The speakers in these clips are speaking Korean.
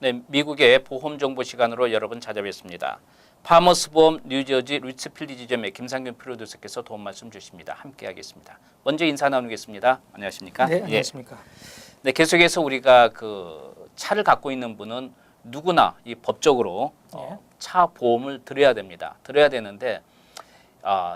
네, 미국의 보험 정보 시간으로 여러분 찾아뵙습니다. 파머스 보험 뉴저지 리츠필드 지점의 김상균 프로듀서께서 도움 말씀 주십니다. 함께 하겠습니다. 먼저 인사 나누겠습니다. 안녕하십니까? 네, 안녕하십니까? 네, 계속해서 우리가 그 차를 갖고 있는 분은 누구나 이 법적으로 차 보험을 들어야 됩니다. 들어야 되는데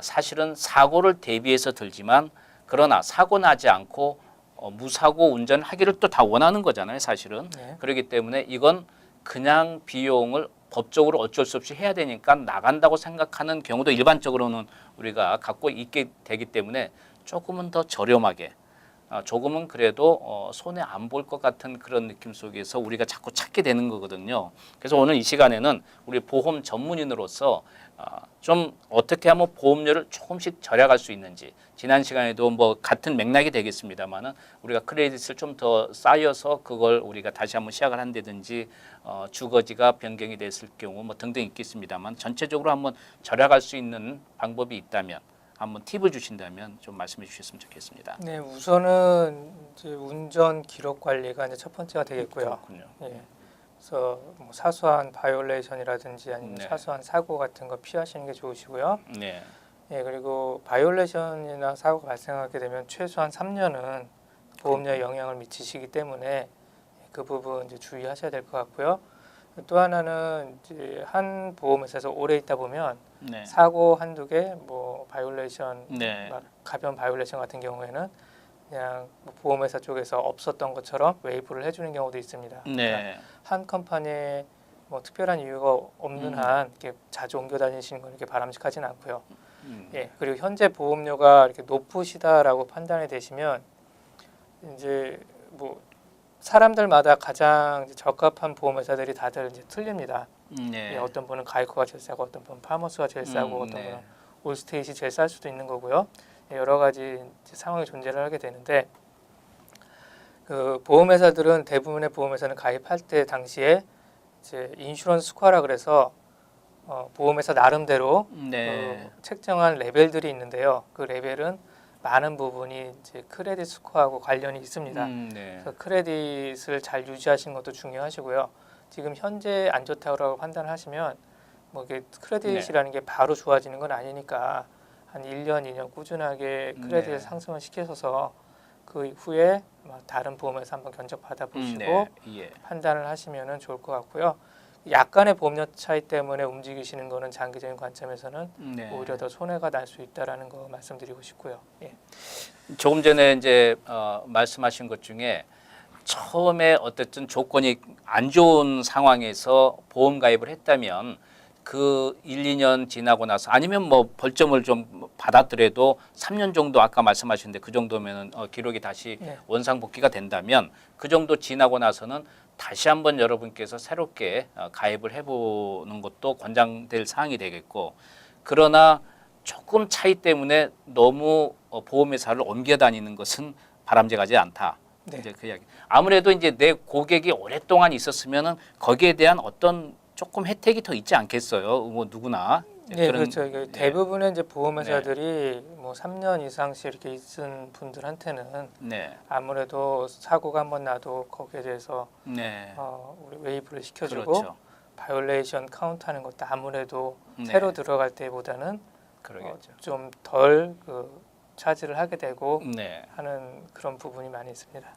사실은 사고를 대비해서 들지만 그러나 사고 나지 않고 무사고 운전하기를 또 다 원하는 거잖아요, 사실은. 네. 그렇기 때문에 이건 그냥 비용을 법적으로 어쩔 수 없이 해야 되니까 나간다고 생각하는 경우도 일반적으로는 우리가 갖고 있게 되기 때문에 조금은 더 저렴하게 조금은 그래도 손해 안 볼 것 같은 그런 느낌 속에서 우리가 자꾸 찾게 되는 거거든요. 그래서 오늘 이 시간에는 우리 보험 전문인으로서 좀 어떻게 하면 보험료를 조금씩 절약할 수 있는지, 지난 시간에도 뭐 같은 맥락이 되겠습니다만은 우리가 크레딧을 좀 더 쌓여서 그걸 우리가 다시 한번 시작을 한다든지 주거지가 변경이 됐을 경우 뭐 등등 있겠습니다만 전체적으로 한번 절약할 수 있는 방법이 있다면 한번 팁을 주신다면 좀 말씀해 주셨으면 좋겠습니다. 네, 우선은 이제 운전 기록 관리가 이제 첫 번째가 되겠고요. 그렇군요. 예. 그래서 뭐 사소한 바이올레이션이라든지 아니면 네. 사소한 사고 같은 거 피하시는 게 좋으시고요. 네. 예, 그리고 바이올레이션이나 사고가 발생하게 되면 최소한 3년은 보험료에 영향을 미치시기 때문에 그 부분 이제 주의하셔야 될 것 같고요. 또 하나는 이제 한 보험회사에서 오래 있다 보면 네. 사고 한두 개, 뭐 바이올레이션, 네. 가벼운 바이올레이션 같은 경우에는 그냥 뭐 보험회사 쪽에서 없었던 것처럼 웨이브를 해주는 경우도 있습니다. 그러니까 네. 한 컴퍼니에 뭐 특별한 이유가 없는 한 이렇게 자주 옮겨 다니시는 건 이렇게 바람직하지는 않고요. 예, 그리고 현재 보험료가 이렇게 높으시다라고 판단이 되시면 이제 뭐 사람들마다 가장 이제 적합한 보험회사들이 다들 이제 틀립니다. 네. 예, 어떤 분은 가이코가 제일 싸고 어떤 분은 파머스가 제일 싸고 어떤 네. 분은 올스테이트이 제일 쌀 수도 있는 거고요. 예, 여러 가지 이제 상황이 존재를 하게 되는데 그 보험회사들은 대부분의 보험회사는 가입할 때 당시에 이제 인슈런스 스코어라 그래서 보험회사 나름대로 네. 그 책정한 레벨들이 있는데요. 그 레벨은 많은 부분이 이제 크레딧 스코어하고 관련이 있습니다. 네. 그래서 크레딧을 잘 유지하시는 것도 중요하시고요. 지금 현재 안 좋다고 판단을 하시면 뭐 이게 크레딧이라는 게 바로 좋아지는 건 아니니까 한 1년, 2년 꾸준하게 크레딧을 상승을 시켜서 그 후에 다른 보험에서 한번 견적 받아보시고 네. 예. 판단을 하시면 좋을 것 같고요. 약간의 보험료 차이 때문에 움직이시는 거는 장기적인 관점에서는 네. 오히려 더 손해가 날 수 있다라는 거 말씀드리고 싶고요. 예. 조금 전에 이제 말씀하신 것 중에 처음에 어쨌든 조건이 안 좋은 상황에서 보험 가입을 했다면 그 1, 2년 지나고 나서 아니면 뭐 벌점을 좀 받았더라도 3년 정도 아까 말씀하셨는데 그 정도면은 기록이 다시 네. 원상복귀가 된다면 그 정도 지나고 나서는 다시 한번 여러분께서 새롭게 가입을 해보는 것도 권장될 사항이 되겠고, 그러나 조금 차이 때문에 너무 보험회사를 옮겨 다니는 것은 바람직하지 않다. 네. 이제 그 이야기. 아무래도 이제 내 고객이 오랫동안 있었으면은 거기에 대한 어떤 조금 혜택이 더 있지 않겠어요? 뭐 누구나. 네, 그렇죠. 이게 네. 대부분의 이제 보험회사들이 뭐 3년 이상씩 이렇게 있은 분들한테는 네. 아무래도 사고가 한번 나도 거기에 대해서 네. 우리 웨이브를 시켜주고 그렇죠. 바이올레이션 카운트하는 것도 아무래도 네. 새로 들어갈 때보다는 그러겠죠. 좀 덜 그 차지를 하게 되고 네. 하는 그런 부분이 많이 있습니다.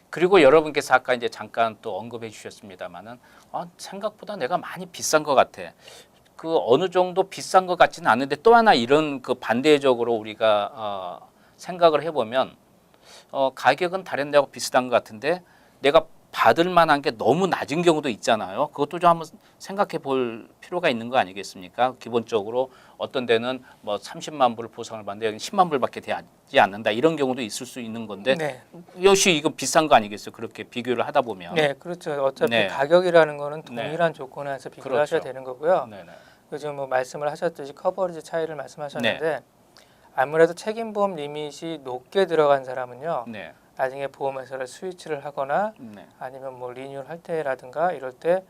그리고 여러분께서 아까 이제 잠깐 또 언급해 주셨습니다만은 생각보다 내가 많이 비싼 것 같아. 그 어느 정도 비싼 것 같지는 않은데 또 하나 이런 그 반대적으로 우리가 생각을 해보면 가격은 다른 데하고 비슷한 것 같은데 내가 받을 만한 게 너무 낮은 경우도 있잖아요. 그것도 좀 한번 생각해 볼 필요가 있는 거 아니겠습니까? 기본적으로 어떤 데는 뭐 30만 불 보상을 받는데 여기 10만 불밖에 되지 않는다. 이런 경우도 있을 수 있는 건데 네, 역시 이거 비싼 거 아니겠어요? 그렇게 비교를 하다 보면. 네, 그렇죠. 어차피 네. 가격이라는 거는 동일한 조건에서 비교를 그렇죠. 하셔야 되는 거고요. 네네. 요즘 뭐 말씀을 하셨듯이 커버리지 차이를 말씀하셨는데 아무래도 책임보험 리밋이 높게 들어간 사람은요. 네. 나중에 보험회사를 스위치를 하거나 네. 아니면 뭐 리뉴얼 할 때라든가 이럴 때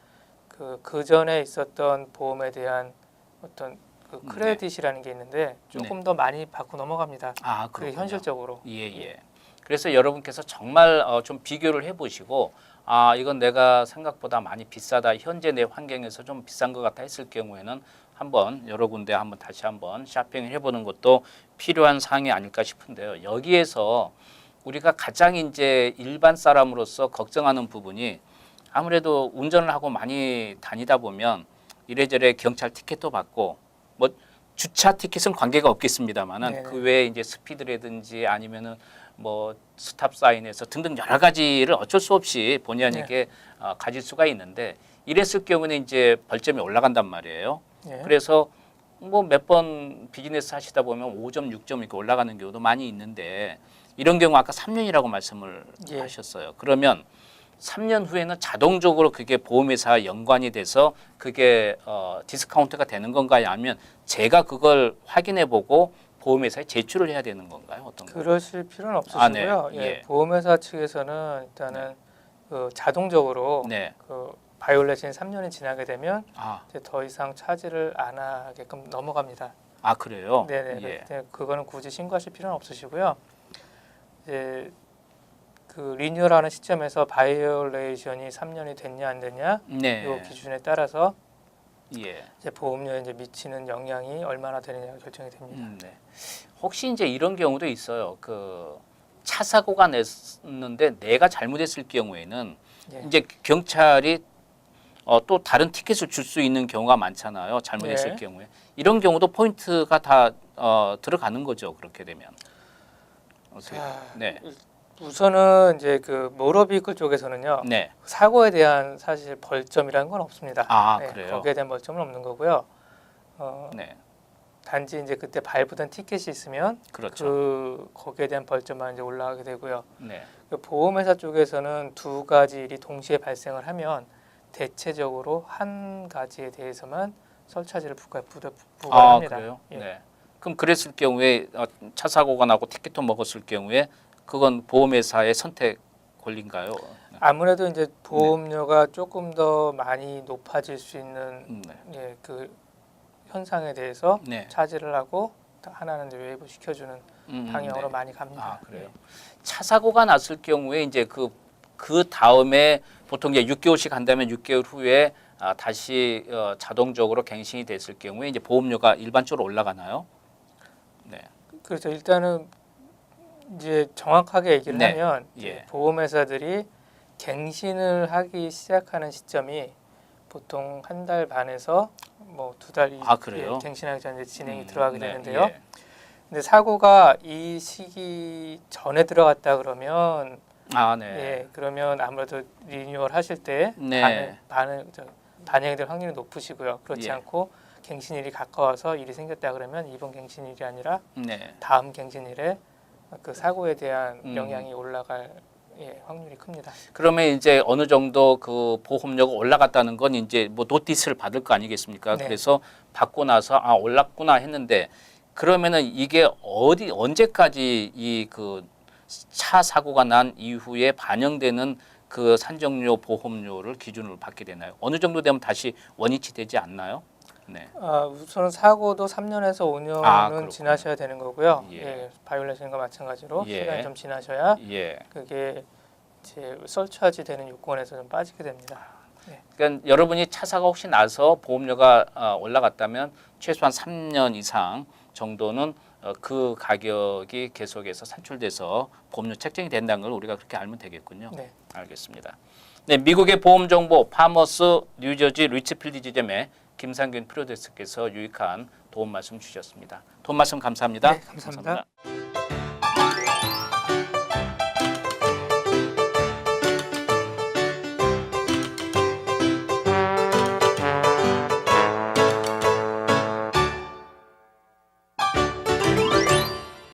그 전에 있었던 보험에 대한 어떤 그 크레딧이라는 게 있는데 조금 더 많이 받고 넘어갑니다. 아, 그게 그렇군요. 현실적으로. 예, 예. 그래서 여러분께서 정말 좀 비교를 해보시고 아 이건 내가 생각보다 많이 비싸다. 현재 내 환경에서 좀 비싼 것 같다 했을 경우에는 한번 여러 군데 한번 다시 한번 쇼핑을 해보는 것도 필요한 사항이 아닐까 싶은데요. 여기에서 우리가 가장 이제 일반 사람으로서 걱정하는 부분이 아무래도 운전을 하고 많이 다니다 보면 이래저래 경찰 티켓도 받고 뭐 주차 티켓은 관계가 없겠습니다만은 네네. 그 외에 이제 스피드라든지 아니면은 뭐 스탑 사인에서 등등 여러 가지를 어쩔 수 없이 본의 아니게 가질 수가 있는데 이랬을 경우는 이제 벌점이 올라간단 말이에요. 예. 그래서 뭐 몇 번 비즈니스 하시다 보면 5점, 6점 이렇게 올라가는 경우도 많이 있는데 이런 경우 아까 3년이라고 말씀을 예. 하셨어요. 그러면 3년 후에는 자동적으로 그게 보험회사와 연관이 돼서 그게 디스카운트가 되는 건가요? 아니면 제가 그걸 확인해 보고 보험회사에 제출을 해야 되는 건가요? 어떤 건가요? 그러실 필요는 아, 네. 없으시고요. 예. 예. 보험회사 측에서는 일단은 그 자동적으로 네. 그 바이올렛이 3년이 지나게 되면 아, 이제 더 이상 차지를 안 하게끔 넘어갑니다. 아 그래요? 네네. 예. 그때 그거는 굳이 신고하실 필요는 없으시고요. 이제 그 리뉴얼하는 시점에서 바이올레이션이 3년이 됐냐 안 됐냐 네. 이 기준에 따라서 예. 이제 보험료에 이제 미치는 영향이 얼마나 되느냐가 결정이 됩니다. 네. 혹시 이제 이런 경우도 있어요. 그 차 사고가 냈는데 내가 잘못했을 경우에는 예. 이제 경찰이 또 다른 티켓을 줄 수 있는 경우가 많잖아요. 잘못했을 네. 경우에 이런 경우도 포인트가 다 들어가는 거죠. 그렇게 되면. 어떻게? 자, 네. 우선은 이제 그 모터비클 쪽에서는요. 네. 사고에 대한 사실 벌점이라는 건 없습니다. 아 네, 그래요. 거기에 대한 벌점은 없는 거고요. 네. 단지 이제 그때 발부된 티켓이 있으면 그렇죠. 그 거기에 대한 벌점만 이제 올라가게 되고요. 네. 그 보험회사 쪽에서는 두 가지 일이 동시에 발생을 하면 대체적으로 한 가지에 대해서만 설차지를 부과합니다. 그래요? 예. 네. 그럼 그랬을 경우에 차 사고가 나고 티켓도 먹었을 경우에 그건 보험회사의 선택 권리인가요? 아무래도 이제 보험료가 조금 더 많이 높아질 수 있는 네. 예, 그 현상에 대해서 네. 차지를 하고 하나는 이제 웨이브 시켜주는 방향으로 네. 많이 갑니다. 아 그래요. 차 사고가 났을 경우에 이제 그 다음에 보통 이제 6개월씩 한다면 6개월 후에 다시 자동적으로 갱신이 됐을 경우에 이제 보험료가 일반적으로 올라가나요? 네. 그렇죠. 일단은 이제 정확하게 얘기를 네. 하면 예. 이제 보험회사들이 갱신을 하기 시작하는 시점이 보통 한 달 반에서 뭐 2달이 그래요? 갱신하기 전에 진행이 들어가게 네. 되는데요. 예. 근데 사고가 이 시기 전에 들어갔다 그러면 네. 예, 그러면 아무래도 리뉴얼 하실 때 네. 반영이 될 확률이 높으시고요. 그렇지 예. 않고 갱신일이 가까워서 일이 생겼다 그러면 이번 갱신일이 아니라 네. 다음 갱신일에 그 사고에 대한 음. 영향이 올라갈 확률이 큽니다. 그러면 이제 어느 정도 그 보험료가 올라갔다는 건 이제 뭐 노티스를 받을 거 아니겠습니까? 네. 그래서 받고 나서 올랐구나 했는데 그러면은 이게 언제까지 이 그 차 사고가 난 이후에 반영되는 그 산정료 보험료를 기준으로 받게 되나요? 어느 정도 되면 다시 원위치 되지 않나요? 네. 우선은 사고도 3년에서 5년은 그렇군요. 지나셔야 되는 거고요. 예. 바이올레이션과 마찬가지로 예. 시간이 좀 지나셔야 예. 그게 이제 설치하지 되는 요건에서 좀 빠지게 됩니다. 그러니까 여러분이 차 사고 혹시 나서 보험료가 올라갔다면 최소한 3년 이상 정도는 그 가격이 계속해서 산출돼서 보험료 책정이 된다는 걸 우리가 그렇게 알면 되겠군요. 네. 알겠습니다. 네, 미국의 보험 정보 파머스 뉴저지 리치필드 지점의 김상균 프로듀서께서 유익한 도움 말씀 주셨습니다. 도움 말씀 감사합니다. 네, 감사합니다.